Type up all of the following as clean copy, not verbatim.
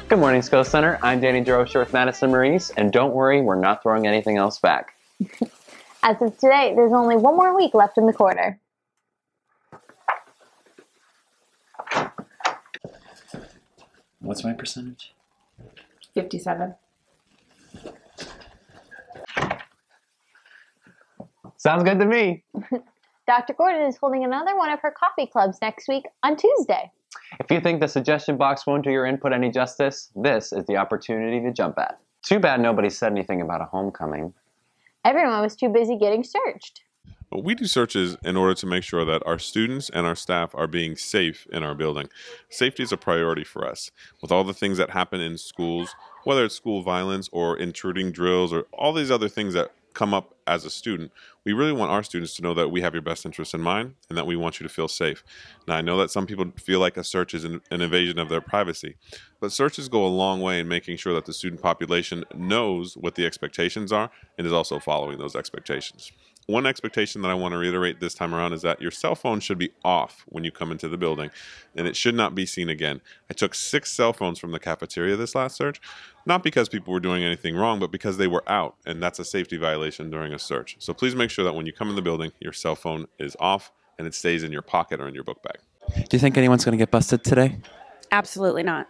Good morning, Skill Center. I'm Danny Drosher with Madison Maurice, and don't worry, we're not throwing anything else back. As of today, there's only one more week left in the quarter. What's my percentage? 57. Sounds good to me. Dr. Gordon is holding another one of her coffee clubs next week on Tuesday. If you think the suggestion box won't do your input any justice, this is the opportunity to jump at. Too bad nobody said anything about a homecoming. Everyone was too busy getting searched. We do searches in order to make sure that our students and our staff are being safe in our building. Safety is a priority for us. With all the things that happen in schools, whether it's school violence or intruding drills or all these other things that come up as a student, we really want our students to know that we have your best interests in mind and that we want you to feel safe. Now, I know that some people feel like a search is an invasion of their privacy, but searches go a long way in making sure that the student population knows what the expectations are and is also following those expectations. One expectation that I want to reiterate this time around is that your cell phone should be off when you come into the building, and it should not be seen again. I took 6 cell phones from the cafeteria this last search, not because people were doing anything wrong, but because they were out, and that's a safety violation during a search. So please make sure that when you come in the building, your cell phone is off and it stays in your pocket or in your book bag. Do you think anyone's going to get busted today? Absolutely not.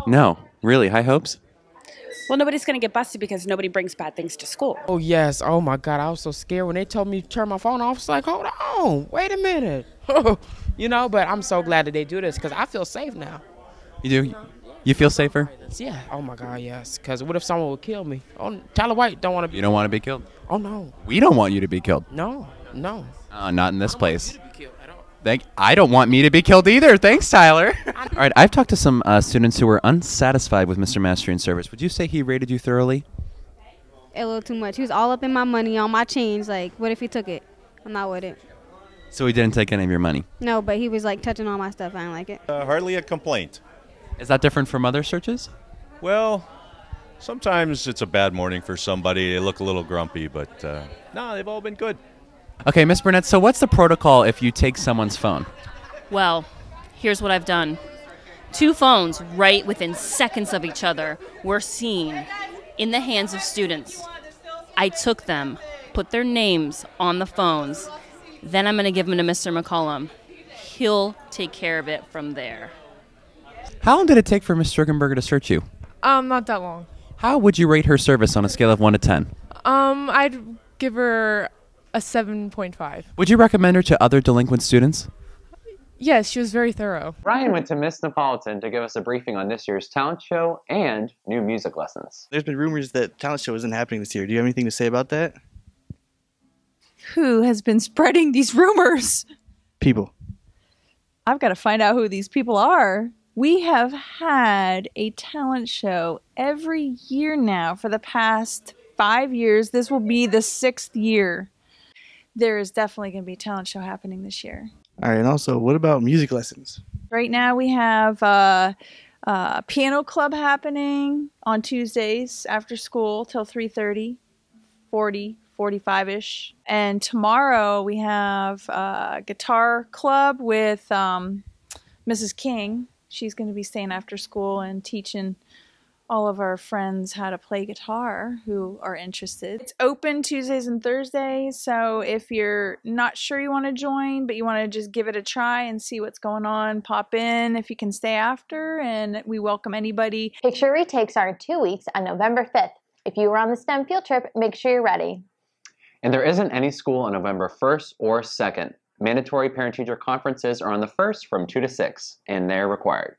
No. Really? High hopes? Well, nobody's going to get busted because nobody brings bad things to school. Oh, yes. Oh, my God. I was so scared when they told me to turn my phone off. I was like, hold on. Wait a minute. But I'm so glad that they do this because I feel safe now. You do? You feel safer? Yeah. Oh, my God, yes. Because what if someone would kill me? Oh, Tyler White don't want to be. You don't want to be killed? Oh, no. We don't want you to be killed. No. Not in this place. I don't want me to be killed either. Thanks, Tyler. All right, I've talked to some students who were unsatisfied with Mr. Mashburn's service. Would you say he rated you thoroughly? A little too much. He was all up in my money, on my change. Like, what if he took it? I'm not with it. So he didn't take any of your money? No, but he was, like, touching all my stuff. I didn't like it. Hardly a complaint. Is that different from other searches? Well, sometimes it's a bad morning for somebody. They look a little grumpy, but no, they've all been good. Okay, Miss Burnett, so what's the protocol if you take someone's phone? Well, here's what I've done. 2 phones right within seconds of each other were seen in the hands of students. I took them, put their names on the phones, then I'm going to give them to Mr. McCollum. He'll take care of it from there. How long did it take for Miss Strigenberger to search you? Not that long. How would you rate her service on a scale of 1 to 10? I'd give her a 7.5. Would you recommend her to other delinquent students? Yes, she was very thorough. Ryan went to Miss Napolitan to give us a briefing on this year's talent show and new music lessons. There's been rumors that talent show isn't happening this year. Do you have anything to say about that? Who has been spreading these rumors? People. I've got to find out who these people are. We have had a talent show every year now for the past 5 years. This will be the 6th year. There is definitely going to be a talent show happening this year. All right, and also, what about music lessons? Right now we have a piano club happening on Tuesdays after school till 3:30, 45-ish. And tomorrow we have a guitar club with Mrs. King. She's going to be staying after school and teaching all of our friends how to play guitar who are interested. It's open Tuesdays and Thursdays, so if you're not sure you want to join, but you want to just give it a try and see what's going on, pop in if you can stay after, and we welcome anybody. Picture retakes are in 2 weeks on November 5th. If you were on the STEM field trip, make sure you're ready. And there isn't any school on November 1st or 2nd. Mandatory parent-teacher conferences are on the 1st from 2 to 6, and they're required.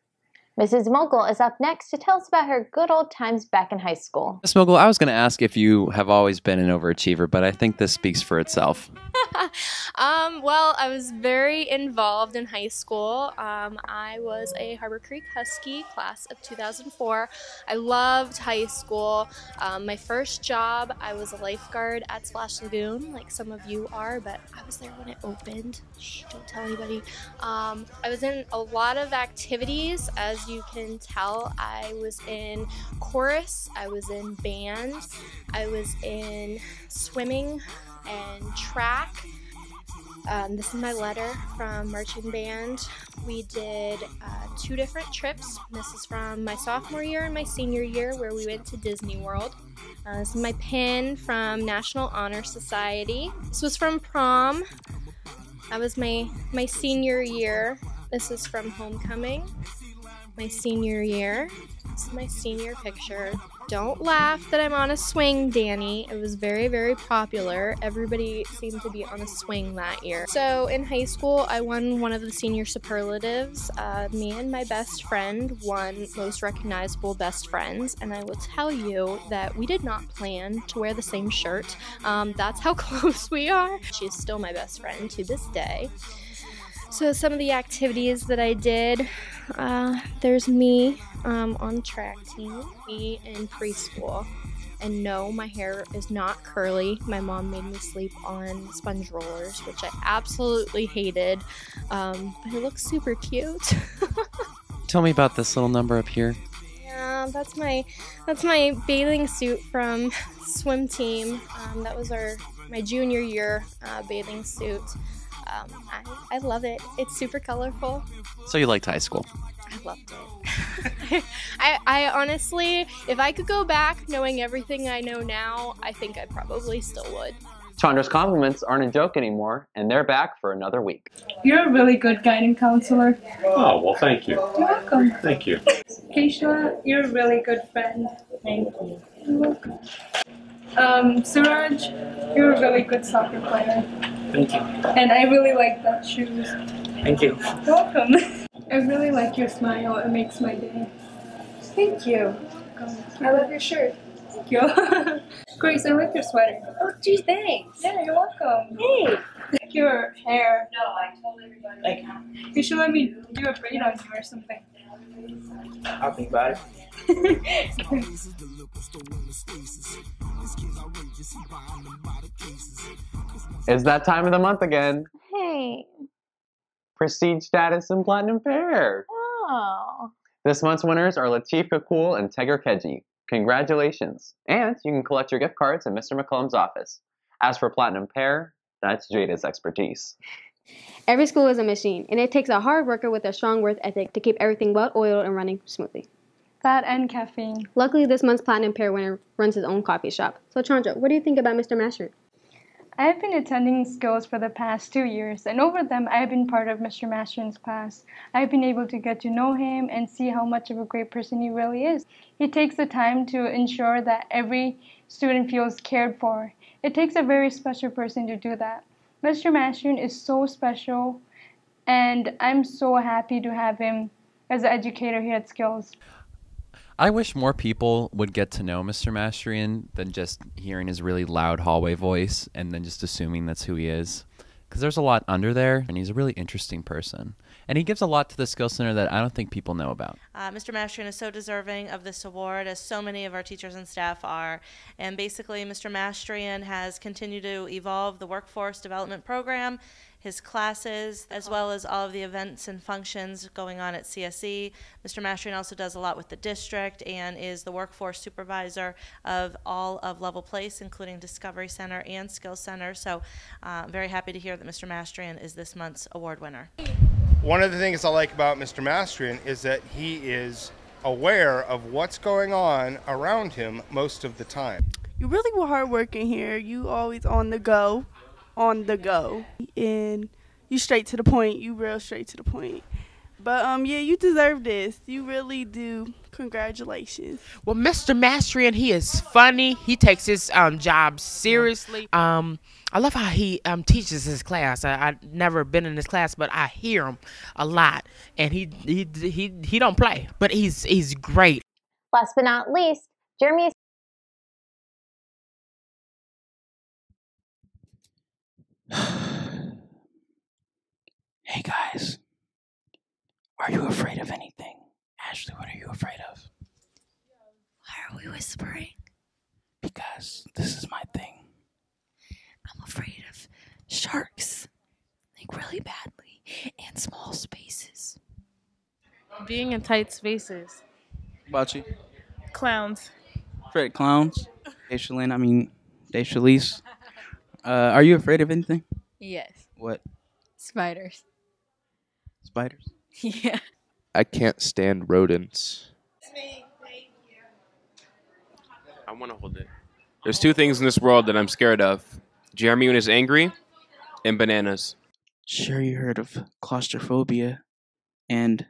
Mrs. Mogul is up next to tell us about her good old times back in high school. Miss Mogul, I was going to ask if you have always been an overachiever, but I think this speaks for itself. Well, I was very involved in high school. I was a Harbor Creek Husky, class of 2004. I loved high school. My first job, I was a lifeguard at Splash Lagoon, like some of you are, but I was there when it opened. Shh, don't tell anybody. I was in a lot of activities. As you can tell, I was in chorus, I was in band, I was in swimming and track. This is my letter from marching band. We did 2 different trips. This is from my sophomore year and my senior year, where we went to Disney World. This is my pin from National Honor Society. This was from prom. That was my senior year. This is from homecoming. My senior year. This is my senior picture. Don't laugh that I'm on a swing, Danny. It was very, very popular. Everybody seemed to be on a swing that year. So in high school, I won one of the senior superlatives. Me and my best friend won most recognizable best friends, and I will tell you that we did not plan to wear the same shirt. That's how close we are. She's still my best friend to this day. So some of the activities that I did, there's me on track team, me in preschool. And no, my hair is not curly. My mom made me sleep on sponge rollers, which I absolutely hated, but it looks super cute. Tell me about this little number up here. Yeah, that's my bathing suit from swim team. That was my junior year bathing suit. I love it. It's super colorful. So you liked high school? I loved it. I honestly, if I could go back knowing everything I know now, I think I probably still would. Chandra's compliments aren't a joke anymore, and they're back for another week. You're a really good guidance counselor. Oh, well, thank you. You're welcome. Thank you. Keisha, you're a really good friend. Thank you. You're welcome. Suraj, you're a really good soccer player. Thank you. And I really like that shoes. Thank you. You're welcome. I really like your smile. It makes my day. Thank you. I love your shirt. Thank you. Grace, I like your sweater. Oh, gee, thanks. Yeah, you're welcome. Hey. I like your hair. No, I told everybody. Thank you. You should let me do a braid on you or something. I'll think about it. It's that time of the month again. Hey. Prestige status and platinum pair. Oh. This month's winners are Latif Kakul and Tegar Keji. Congratulations. And you can collect your gift cards in Mr. McCollum's office. As for platinum pair, that's Jada's expertise. Every school is a machine, and it takes a hard worker with a strong work ethic to keep everything well-oiled and running smoothly. That and caffeine. Luckily, this month's Platinum Pair winner runs his own coffee shop. So, Chandra, what do you think about Mr. Mashburn? I have been attending skills for the past 2 years, and over them, I have been part of Mr. Mashburn's class. I have been able to get to know him and see how much of a great person he really is. He takes the time to ensure that every student feels cared for. It takes a very special person to do that. Mr. Mashburn is so special, and I'm so happy to have him as an educator here at Skills. I wish more people would get to know Mr. Mastrian than just hearing his really loud hallway voice and then just assuming that's who he is. Because there's a lot under there, and he's a really interesting person. And he gives a lot to the Skill Center that I don't think people know about. Mr. Mastrian is so deserving of this award, as so many of our teachers and staff are. And basically, Mr. Mastrian has continued to evolve the workforce development program, his classes, as well as all of the events and functions going on at CSE. Mr. Mastrian also does a lot with the district and is the workforce supervisor of all of Level Place, including Discovery Center and Skills Center. So I'm very happy to hear that Mr. Mastrian is this month's award winner. One of the things I like about Mr. Mastrian is that he is aware of what's going on around him most of the time. You really were hard working here. You always on the go. And you straight to the point. You real straight to the point. But yeah, you deserve this. You really do. Congratulations. Well, Mr. Mastrian, he is funny. He takes his job seriously. I love how he teaches his class. I've never been in his class, but I hear him a lot, and he don't play, but he's great. Last but not least, Jeremy. Hey guys, are you afraid of anything? Ashley, what are you afraid of? Why are we whispering? Because this is my thing. I'm afraid of sharks, like really badly, and small spaces. Being in tight spaces. What about you? Clowns. Afraid of clowns? Daishalyn, Are you afraid of anything? Yes. What? Spiders. Spiders. Yeah. I can't stand rodents. I want to hold it. There's two things in this world that I'm scared of: Jeremy when he's angry, and bananas. Sure, you heard of claustrophobia and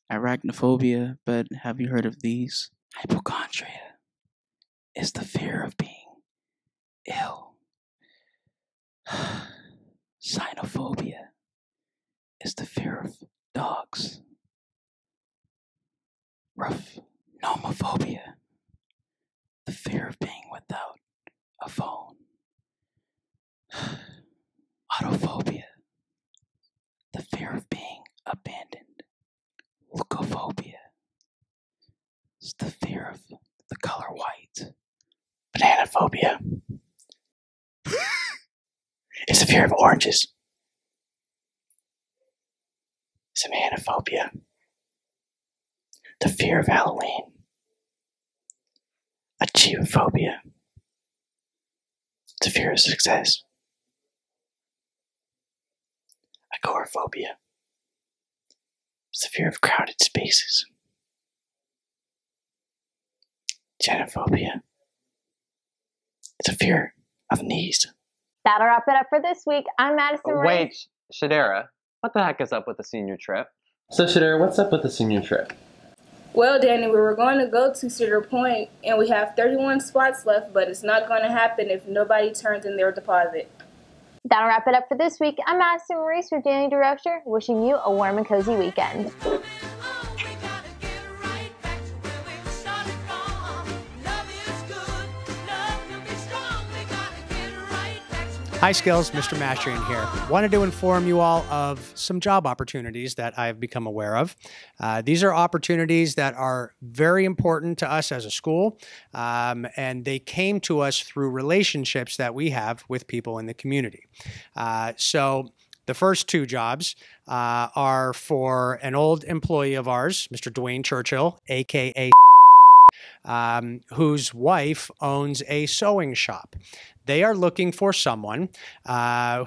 arachnophobia, but have you heard of these? Hypochondria is the fear of being ill. Cynophobia is the fear of dogs. Rough nomophobia, the fear of being without a phone. Autophobia, the fear of being abandoned. Leukophobia is the fear of the color white. Bananaphobia is the fear of oranges. Semanophobia, the fear of Halloween. Achievophobia, the fear of success. Agoraphobia, it's the fear of crowded spaces. Genophobia, it's a fear of knees. That'll wrap it up for this week. I'm Madison Ray. Wait, Shadera, what the heck is up with the senior trip? So Shadera, what's up with the senior trip? Well, Danny, we were going to go to Cedar Point, and we have 31 spots left, but it's not going to happen if nobody turns in their deposit. That'll wrap it up for this week. I'm Madison Maurice with Danny DeRocher, wishing you a warm and cozy weekend. Hi Skills, Mr. Mastrian here. Wanted to inform you all of some job opportunities that I've become aware of. These are opportunities that are very important to us as a school, and they came to us through relationships that we have with people in the community. So the first two jobs are for an old employee of ours, Mr. Dwayne Churchill, aka whose wife owns a sewing shop. They are looking for someone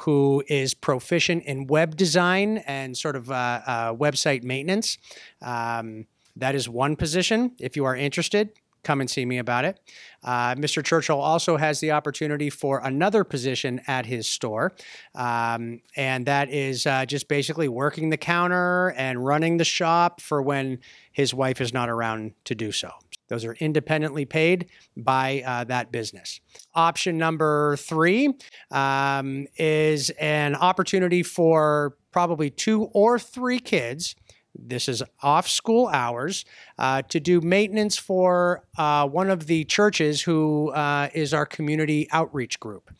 who is proficient in web design and sort of website maintenance. That is one position. If you are interested, come and see me about it. Mr. Churchill also has the opportunity for another position at his store, and that is just basically working the counter and running the shop for when his wife is not around to do so. Those are independently paid by that business. Option number 3 is an opportunity for probably 2 or 3 kids. This is off school hours to do maintenance for one of the churches who is our community outreach group.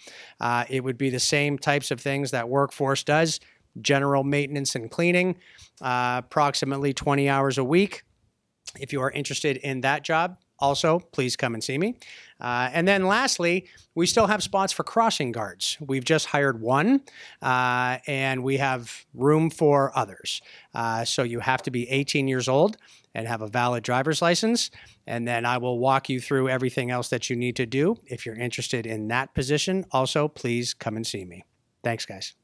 It would be the same types of things that Workforce does, general maintenance and cleaning, approximately 20 hours a week. If you are interested in that job, also, please come and see me. And then lastly, we still have spots for crossing guards. We've just hired one, and we have room for others. So you have to be 18 years old and have a valid driver's license. And then I will walk you through everything else that you need to do. If you're interested in that position, also, please come and see me. Thanks, guys.